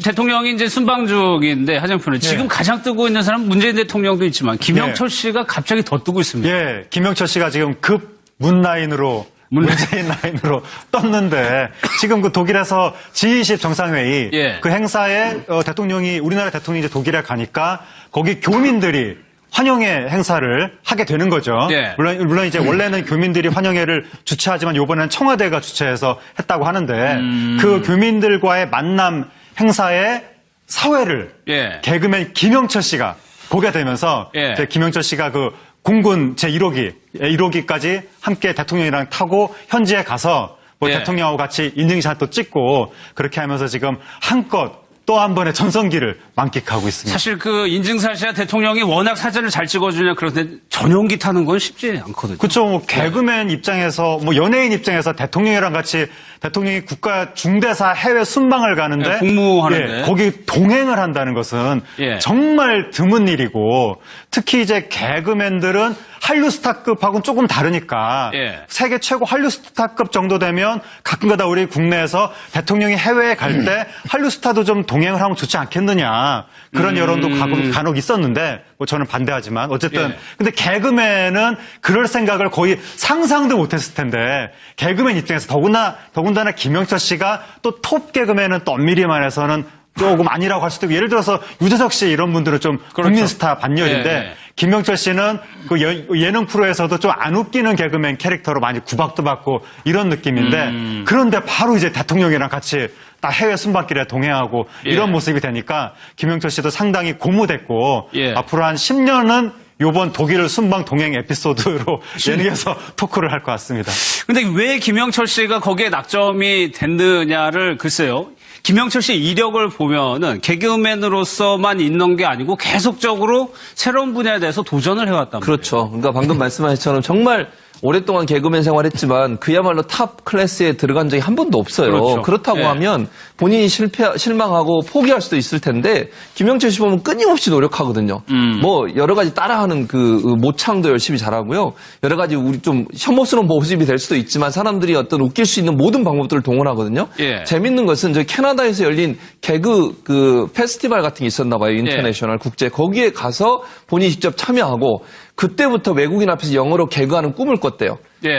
대통령이 이제 순방 중인데 하정표는 지금 가장 뜨고 있는 사람은 문재인 대통령도 있지만 김영철 씨가 갑자기 더 뜨고 있습니다. 예, 김영철 씨가 지금 급 문재인 라인으로 떴는데 지금 그 독일에서 G20 정상회의 그 행사에 우리나라 대통령이 이제 독일에 가니까 거기 교민들이 환영회 행사를 하게 되는 거죠. 물론 이제 원래는 교민들이 환영회를 주최하지만 이번에는 청와대가 주최해서 했다고 하는데 그 교민들과의 만남 행사에 사회를 개그맨 김영철 씨가 보게 되면서 김영철 씨가 그 공군 제1호기까지 함께 대통령이랑 타고 현지에 가서 뭐 대통령하고 같이 인증샷도 찍고 그렇게 하면서 지금 한껏 또 한 번의 전성기를 만끽하고 있습니다. 사실 그 인증샷이야 대통령이 워낙 사진을 잘 찍어주냐 그런데 전용기 타는 건 쉽지 않거든요. 그렇죠. 뭐 개그맨 입장에서 뭐 연예인 입장에서 대통령이랑 같이 대통령이 국가 중대사 해외 순방을 가는데 국무하는데 거기 동행을 한다는 것은 정말 드문 일이고 특히 이제 개그맨들은 한류 스타급하고는 조금 다르니까 세계 최고 한류 스타급 정도 되면 가끔가다 우리 국내에서 대통령이 해외에 갈 때 한류 스타도 좀 동행을 하면 좋지 않겠느냐 그런 여론도 간혹 있었는데 뭐 저는 반대하지만 어쨌든 근데 개그맨은 그럴 생각을 거의 상상도 못했을 텐데 개그맨 입장에서 더군다나 김영철 씨가 또 톱 개그맨은 또 엄밀히만 해서는 조금 아니라고 할 수도 있고 예를 들어서 유재석 씨 이런 분들은 좀 국민 스타 반열인데 김영철 씨는 그 예능 프로에서도 좀 안 웃기는 개그맨 캐릭터로 많이 구박도 받고 이런 느낌인데 그런데 바로 이제 대통령이랑 같이 딱 해외 순방길에 동행하고 이런 모습이 되니까 김영철 씨도 상당히 고무됐고 앞으로 한 10년은 요번 독일 순방 동행 에피소드로 예능에서 토크를 할 것 같습니다. 근데 왜 김영철 씨가 거기에 낙점이 됐느냐를 글쎄요. 김영철 씨의 이력을 보면은 개그맨으로서만 있는 게 아니고 계속적으로 새로운 분야에 대해서 도전을 해왔단 말이에요. 그렇죠. 그러니까 방금 말씀하신 것처럼 정말 오랫동안 개그맨 생활했지만 그야말로 탑 클래스에 들어간 적이 한 번도 없어요. 그렇다고 하면 본인이 실망하고 포기할 수도 있을 텐데 김영철 씨 보면 끊임없이 노력하거든요. 뭐 여러 가지 따라하는 그 모창도 열심히 잘하고요. 여러 가지 우리 좀 혐오스러운 모습이 될 수도 있지만 사람들이 어떤 웃길 수 있는 모든 방법들을 동원하거든요. 재밌는 것은 저희 캐나다에서 열린 개그 그 페스티벌 같은 게 있었나 봐요. 인터내셔널 국제. 거기에 가서 본인이 직접 참여하고 그때부터 외국인 앞에서 영어로 개그하는 꿈을 꿨대요.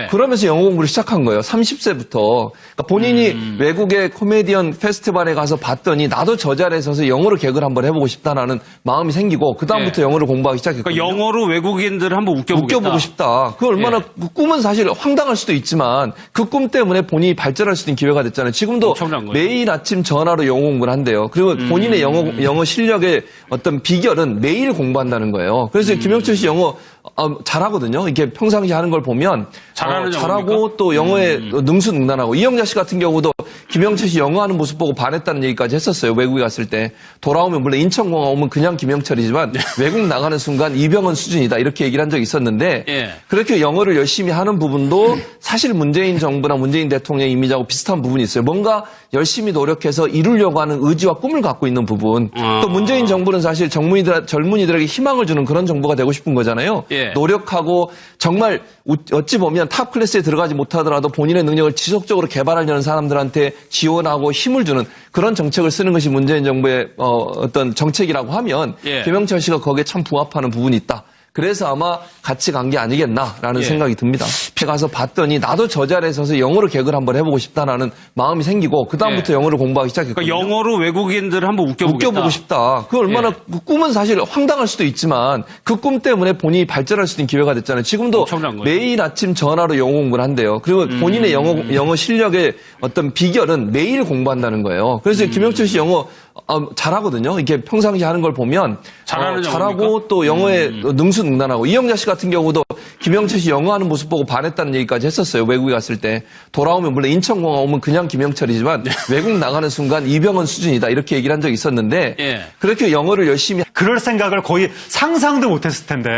그러면서 영어 공부를 시작한 거예요. 30세부터. 그러니까 본인이 외국의 코미디언 페스티벌에 가서 봤더니 나도 저 자리에 서서 영어로 개그를 한번 해보고 싶다라는 마음이 생기고 그다음부터 영어를 공부하기 시작했거든요. 그러니까 영어로 외국인들을 한번 웃겨보고 싶다. 그 얼마나 그 꿈은 사실 황당할 수도 있지만 그 꿈 때문에 본인이 발전할 수 있는 기회가 됐잖아요. 지금도 매일 아침 전화로 영어 공부를 한대요. 그리고 본인의 영어 실력의 어떤 비결은 매일 공부한다는 거예요. 그래서 김영철 씨 영어 잘하거든요. 이렇게 평상시 하는 걸 보면 잘하고 또 영어에 능수능란하고 이영자 씨 같은 경우도 김영철 씨 영어 하는 모습 보고 반했다는 얘기까지 했었어요. 외국에 갔을 때. 돌아오면 물론 인천공항 오면 그냥 김영철이지만 외국 나가는 순간 이병헌 수준이다 이렇게 얘기를 한 적이 있었는데 그렇게 영어를 열심히 하는 부분도 사실 문재인 정부나 문재인 대통령의 이미지하고 비슷한 부분이 있어요. 뭔가 열심히 노력해서 이루려고 하는 의지와 꿈을 갖고 있는 부분. 또 문재인 정부는 사실 젊은이들에게 희망을 주는 그런 정부가 되고 싶은 거잖아요. 노력하고 정말 어찌 보면 탑 클래스에 들어가지 못하더라도 본인의 능력을 지속적으로 개발하려는 사람들한테 지원하고 힘을 주는 그런 정책을 쓰는 것이 문재인 정부의 어떤 정책이라고 하면 김영철 씨가 거기에 참 부합하는 부분이 있다. 그래서 아마 같이 간 게 아니겠나라는 생각이 듭니다. 가서 봤더니 나도 저 자리에 서서 영어로 개그를 한번 해보고 싶다라는 마음이 생기고 그다음부터 영어를 공부하기 시작했거든요. 그러니까 영어로 외국인들을 한번 웃겨보고 싶다. 그 얼마나 그 꿈은 사실 황당할 수도 있지만 그 꿈 때문에 본인이 발전할 수 있는 기회가 됐잖아요. 지금도 매일 아침 전화로 영어 공부를 한대요. 그리고 본인의 영어 실력의 어떤 비결은 매일 공부한다는 거예요. 그래서 김영철 씨 영어 잘하거든요. 이렇게 평상시 하는 걸 보면 잘하고 또 영어에 능수능란하고 이영자 씨 같은 경우도 김영철 씨 영어 하는 모습 보고 반했다는 얘기까지 했었어요. 외국에 갔을 때. 돌아오면 물론 인천공항 오면 그냥 김영철이지만 외국 나가는 순간 이병헌 수준이다 이렇게 얘기를 한 적이 있었는데 그렇게 영어를 열심히 그럴 생각을 거의 상상도 못했을 텐데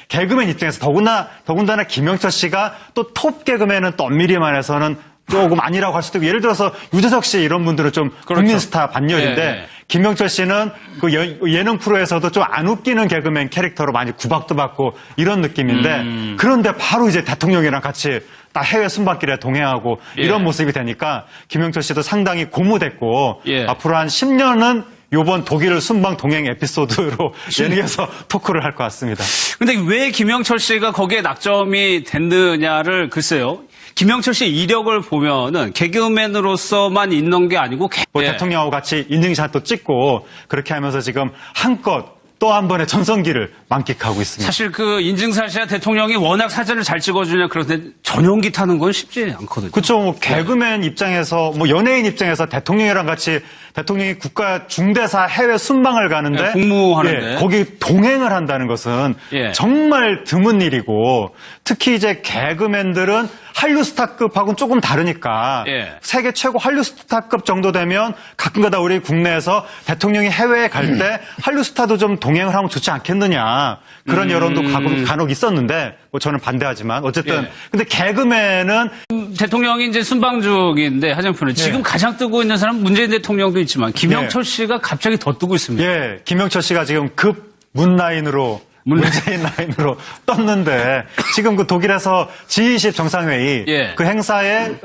개그맨 입장에서 더군다나 김영철 씨가 또 톱 개그맨은 또 엄밀히만 해서는 조금 아니라고 할 수도 있고 예를 들어서 유재석 씨 이런 분들은 좀 국민 스타 반열인데 김영철 씨는 그 예능 프로에서도 좀 안 웃기는 개그맨 캐릭터로 많이 구박도 받고 이런 느낌인데 그런데 바로 이제 대통령이랑 같이 딱 해외 순방길에 동행하고 이런 모습이 되니까 김영철 씨도 상당히 고무됐고 앞으로 한 10년은 요번 독일 순방 동행 에피소드로 연이어서 토크를 할 것 같습니다. 근데 왜 김영철 씨가 거기에 낙점이 됐느냐를 글쎄요. 김영철 씨의 이력을 보면은 개그맨으로서만 있는 게 아니고 대통령하고 같이 인증샷도 찍고 그렇게 하면서 지금 한껏 또 한 번의 전성기를 만끽하고 있습니다. 사실 그 인증샷이야 대통령이 워낙 사진을 잘 찍어주냐 그런데 전용기 타는 건 쉽지 않거든요. 그렇죠. 뭐 개그맨 입장에서 뭐 연예인 입장에서 대통령이랑 같이 대통령이 국가 중대사 해외 순방을 가는데 국무하는데 거기 동행을 한다는 것은 정말 드문 일이고 특히 이제 개그맨들은 한류 스타급하고는 조금 다르니까 세계 최고 한류 스타급 정도 되면 가끔가다 우리 국내에서 대통령이 해외에 갈 때 한류 스타도 좀 동행을 하면 좋지 않겠느냐 그런 여론도 간혹 있었는데 뭐 저는 반대하지만 어쨌든 근데 개그맨은 대통령이 이제 순방 중인데 하정표는 지금 가장 뜨고 있는 사람은 문재인 대통령도 있지만 김영철 씨가 갑자기 더 뜨고 있습니다. 예, 김영철 씨가 지금 급 문라인으로 문재인 라인으로 떴는데 지금 그 독일에서 G20 정상회의 그 행사에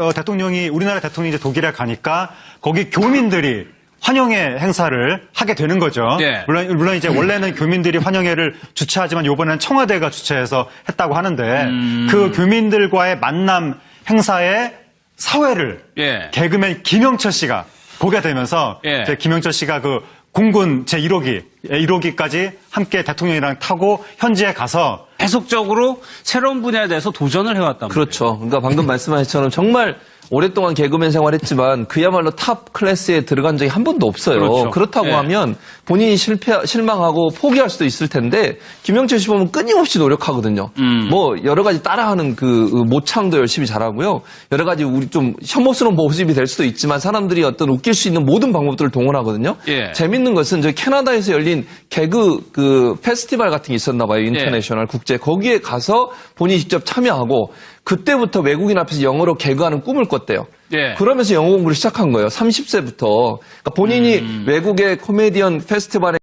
우리나라 대통령이 이제 독일에 가니까 거기 교민들이 환영회 행사를 하게 되는 거죠. 물론 이제 원래는 교민들이 환영회를 주최하지만 이번에는 청와대가 주최해서 했다고 하는데 그 교민들과의 만남 행사에 사회를 개그맨 김영철 씨가 보게 되면서 이제 김영철 씨가 그 공군 제1호기까지 함께 대통령이랑 타고 현지에 가서 계속적으로 새로운 분야에 대해서 도전을 해왔단 말이에요. 그렇죠. 그러니까 방금 말씀하신 것처럼 정말 오랫동안 개그맨 생활했지만 그야말로 탑 클래스에 들어간 적이 한 번도 없어요. 그렇죠. 그렇다고 하면 본인이 실망하고 포기할 수도 있을 텐데 김영철 씨 보면 끊임없이 노력하거든요. 뭐 여러 가지 따라하는 그 모창도 열심히 잘하고요. 여러 가지 우리 좀 혐오스러운 모습이 될 수도 있지만 사람들이 어떤 웃길 수 있는 모든 방법들을 동원하거든요. 재밌는 것은 저희 캐나다에서 열린 개그 그 페스티벌 같은 게 있었나 봐요. 인터내셔널 국제. 거기에 가서 본인이 직접 참여하고 그때부터 외국인 앞에서 영어로 개그하는 꿈을 꿨대요. 그러면서 영어 공부를 시작한 거예요. 30세부터. 그러니까 본인이 외국의 코미디언 페스티벌에